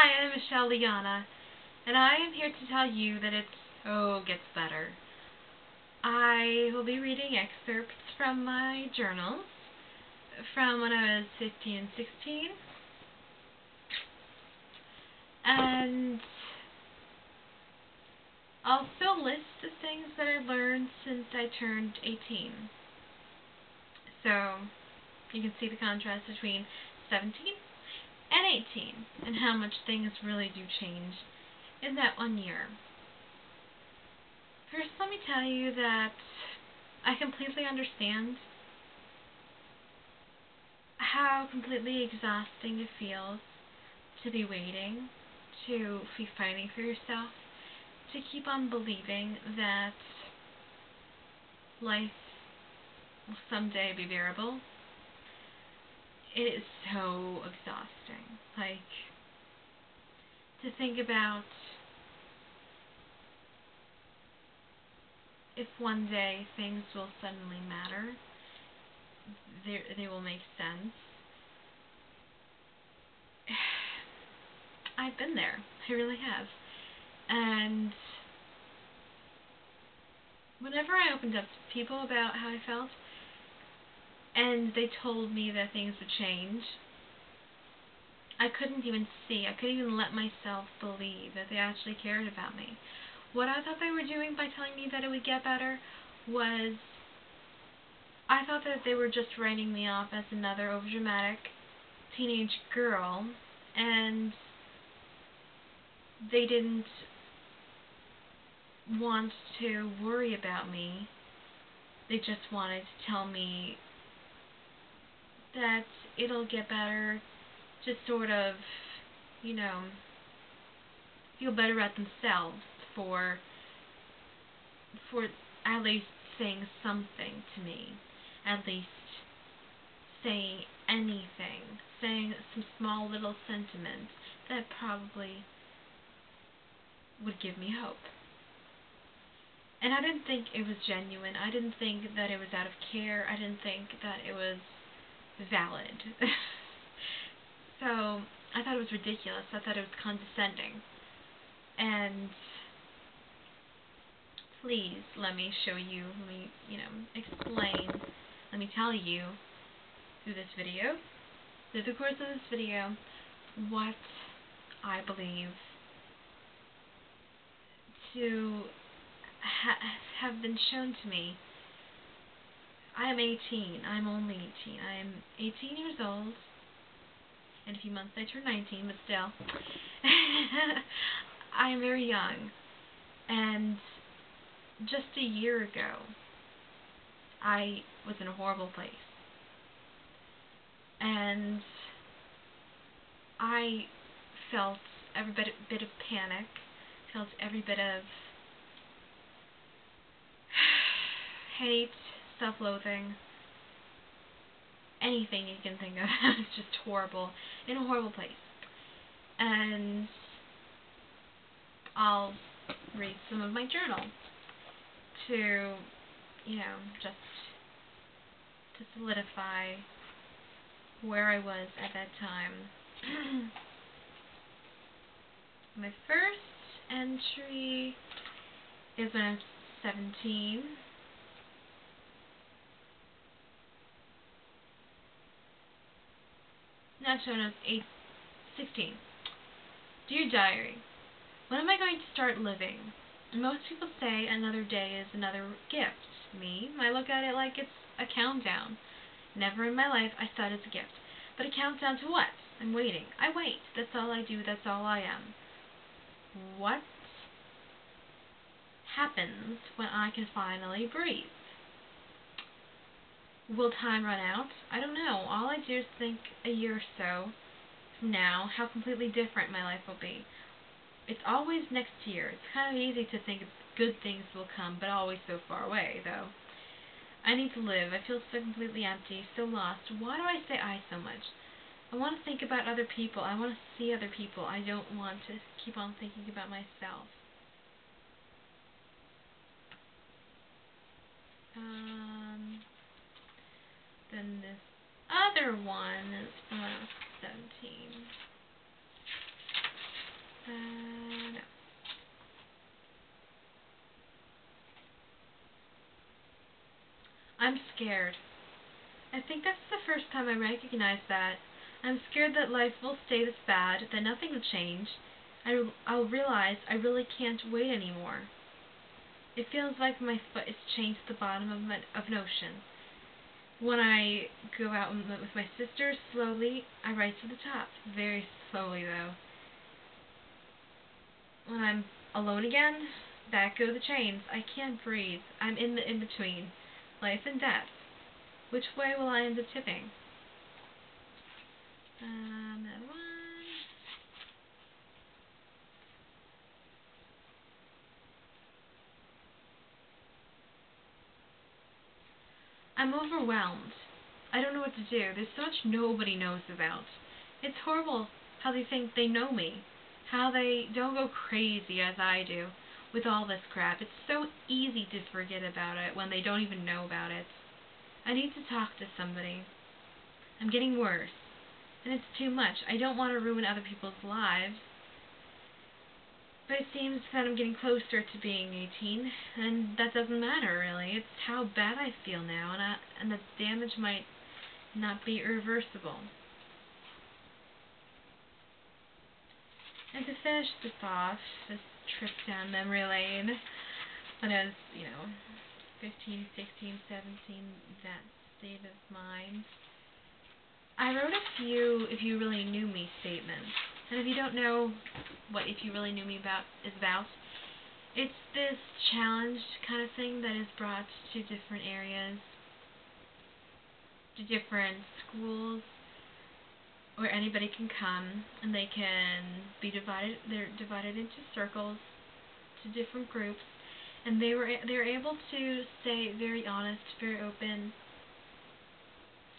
Hi, I'm Michelle Leanna, and I am here to tell you that gets better. I will be reading excerpts from my journals from when I was 15 and 16, and also list the things that I learned since I turned 18. So you can see the contrast between 17 and 18 and how much things really do change in that 1 year. First, let me tell you that I completely understand how completely exhausting it feels to be waiting, to be fighting for yourself, to keep on believing that life will someday be bearable. It is so exhausting. To think about if one day things will suddenly matter, they will make sense. I've been there. I really have. And whenever I opened up to people about how I felt, and they told me that things would change, I couldn't even let myself believe that they actually cared about me. What I thought they were doing by telling me that it would get better was, I thought that they were just writing me off as another overdramatic teenage girl, and they didn't want to worry about me. They just wanted to tell me that it'll get better, just sort of, feel better about themselves for at least saying something to me, at least saying anything, saying some small little sentiment that probably would give me hope. And I didn't think it was genuine. I didn't think that it was out of care. I didn't think that it was valid. So I thought it was ridiculous. I thought it was condescending. And please let me show you, explain, let me tell you through the course of this video, what I believe to have been shown to me. I am 18. I'm only 18. I am 18 years old. In a few months I turn 19, but still. I am very young. And just a year ago, I was in a horrible place. And I felt every bit of panic, felt every bit of hate, self-loathing, anything you can think of. It's just horrible, in a horrible place. And I'll read some of my journal to, just to solidify where I was at that time. My first entry is when I was 17. Not when I was 16. Dear Diary, when am I going to start living? Most people say another day is another gift. Me, I look at it like it's a countdown. Never in my life I saw it as a gift. But a countdown to what? I'm waiting. I wait. That's all I do. That's all I am. What happens when I can finally breathe? Will time run out? I don't know. All I do is think a year or so from now how completely different my life will be. It's always next year. It's kind of easy to think good things will come, but always so far away, though. I need to live. I feel so completely empty, so lost. Why do I say I so much? I want to think about other people. I want to see other people. I don't want to keep on thinking about myself. Then this other one is from when I was 17. I'm scared. I think that's the first time I recognize that. I'm scared that life will stay this bad, that nothing will change. I'll realize I really can't wait anymore. It feels like my foot is chained to the bottom of an ocean. When I go out with my sisters, slowly, I rise to the top. Very slowly, though. When I'm alone again, back go the chains. I can't breathe. I'm in the in-between. Life and death. Which way will I end up tipping? Another one. I'm overwhelmed. I don't know what to do. There's so much nobody knows about. It's horrible how they think they know me. How they don't go crazy as I do with all this crap. It's so easy to forget about it when they don't even know about it. I need to talk to somebody. I'm getting worse. And it's too much. I don't want to ruin other people's lives. But it seems that I'm getting closer to being 18, and that doesn't matter, really. It's how bad I feel now, and the damage might not be irreversible. And to finish this off, this trip down memory lane, when I was, 15, 16, 17, that state of mind, I wrote a few "if you really knew me" statements. And if you don't know what "if you really knew me" is about, it's this challenge kind of thing that is brought to different areas, to different schools, where anybody can come and they can be divided. They're divided into circles, to different groups, and they're able to say very honest, very open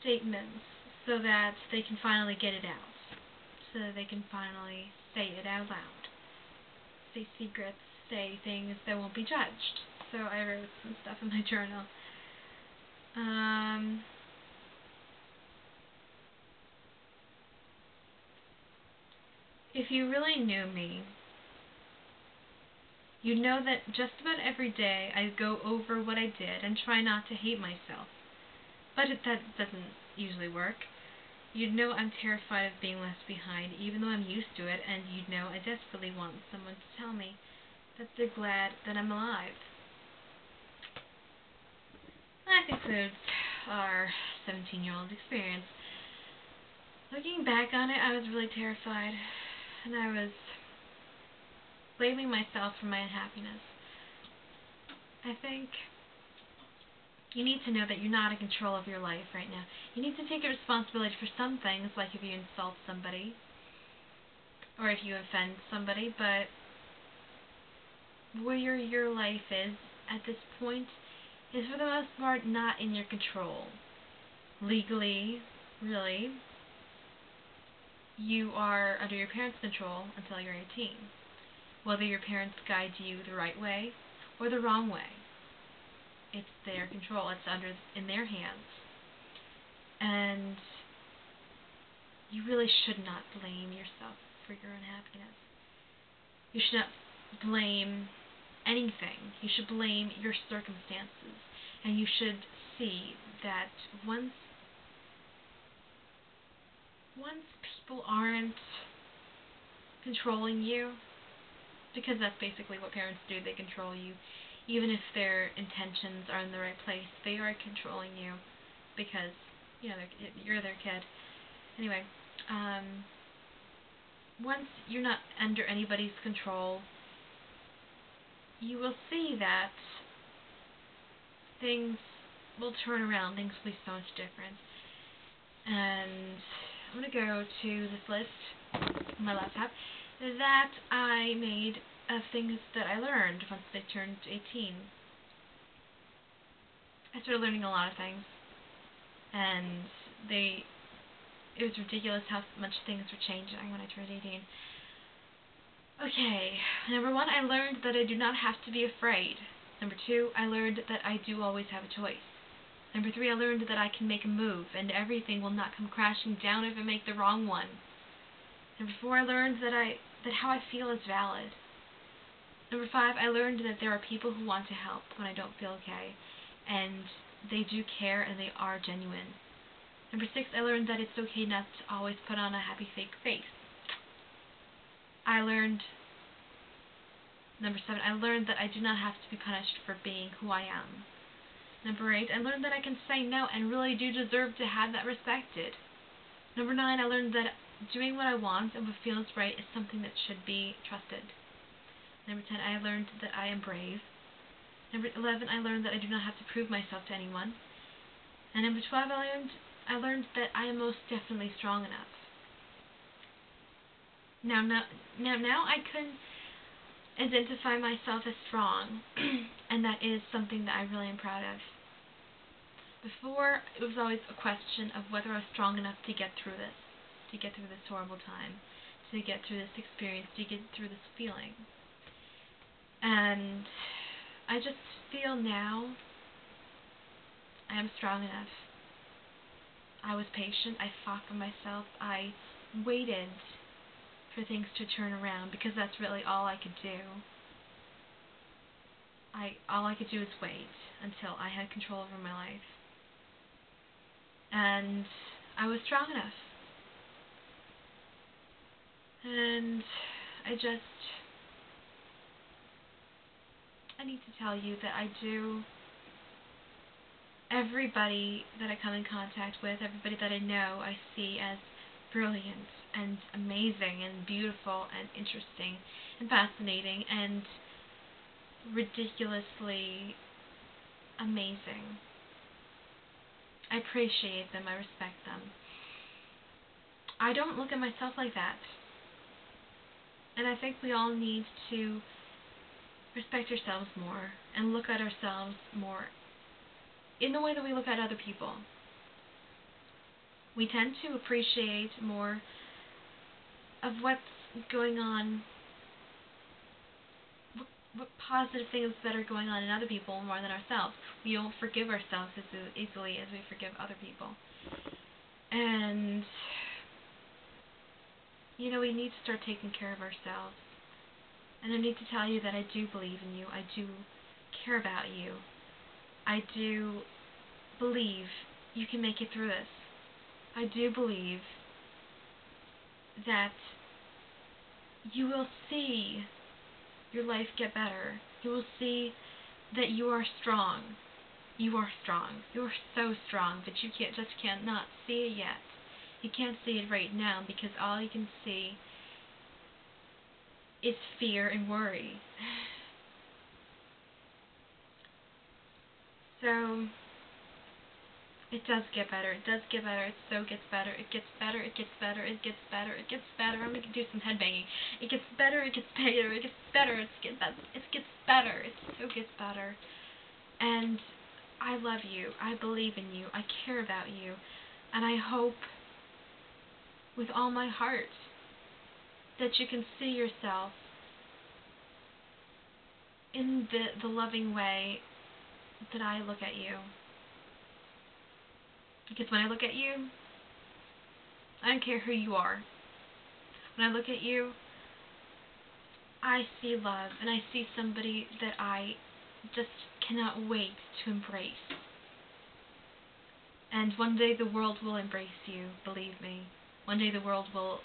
statements so that they can finally get it out. So that they can finally say it out loud. Say secrets, say things that won't be judged. So I wrote some stuff in my journal. If you really knew me, you'd know that just about every day I go over what I did and try not to hate myself. But that doesn't usually work. You'd know I'm terrified of being left behind, even though I'm used to it, and you'd know I desperately want someone to tell me that they're glad that I'm alive. That concludes our 17-year-old experience. Looking back on it, I was really terrified, and I was blaming myself for my unhappiness. I think you need to know that you're not in control of your life right now. You need to take responsibility for some things, like if you insult somebody or if you offend somebody, but where your life is at this point is for the most part not in your control. Legally, really, you are under your parents' control until you're 18. Whether your parents guide you the right way or the wrong way, it's their control. It's in their hands. And you really should not blame yourself for your unhappiness. You should not blame anything. You should blame your circumstances. And you should see that once people aren't controlling you, because that's basically what parents do, they control you. Even if their intentions are in the right place, they are controlling you because, you're their kid. Anyway, once you're not under anybody's control, you will see that things will turn around. Things will be so much different. And I'm going to go to this list on my laptop that I made of things that I learned once I turned 18. I started learning a lot of things, and it was ridiculous how much things were changing when I turned 18. Okay, number 1, I learned that I do not have to be afraid. Number 2, I learned that I do always have a choice. Number 3, I learned that I can make a move, and everything will not come crashing down if I make the wrong one. Number 4, I learned that how I feel is valid. Number 5, I learned that there are people who want to help when I don't feel okay, and they do care and they are genuine. Number 6, I learned that it's okay not to always put on a happy fake face. Number 7, I learned that I do not have to be punished for being who I am. Number 8, I learned that I can say no and really do deserve to have that respected. Number 9, I learned that doing what I want and what feels right is something that should be trusted. Number 10, I learned that I am brave. Number 11, I learned that I do not have to prove myself to anyone. And number 12, I learned that I am most definitely strong enough. Now I can identify myself as strong, and that is something that I really am proud of. Before, it was always a question of whether I was strong enough to get through this horrible time, to get through this experience, to get through this feeling. And I just feel now I am strong enough. I was patient. I fought for myself. I waited for things to turn around because that's really all I could do. All I could do was wait until I had control over my life. And I was strong enough. And I need to tell you that everybody that I come in contact with, everybody that I know, I see as brilliant and amazing and beautiful and interesting and fascinating and ridiculously amazing. I appreciate them. I respect them. I don't look at myself like that. And I think we all need to respect ourselves more and look at ourselves more in the way that we look at other people. We tend to appreciate more of what's going on, what positive things that are going on in other people more than ourselves. We don't forgive ourselves as easily as we forgive other people. And, we need to start taking care of ourselves. And I need to tell you that I do believe in you. I do care about you. I do believe you can make it through this. I do believe that you will see your life get better. You will see that you are strong. You are strong. You are so strong, but you cannot see it yet. You can't see it right now because all you can see is fear and worry. So, it does get better. It does get better. It so gets better. It gets better. It gets better. It gets better. It gets better. I'm going to do some headbanging. It gets better. It gets better. It gets better. It gets better. It so gets better. And I love you. I believe in you. I care about you. And I hope with all my heart that you can see yourself in the loving way that I look at you. Because when I look at you, I don't care who you are. When I look at you, I see love, and I see somebody that I just cannot wait to embrace. And one day the world will embrace you, believe me. One day the world will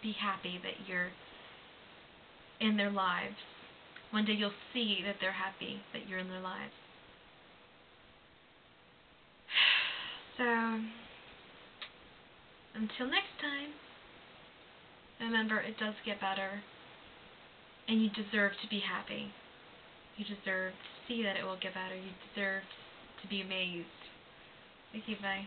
be happy that you're in their lives. One day you'll see that they're happy that you're in their lives. So, until next time, remember, it does get better, and you deserve to be happy. You deserve to see that it will get better. You deserve to be amazed. Thank you, bye.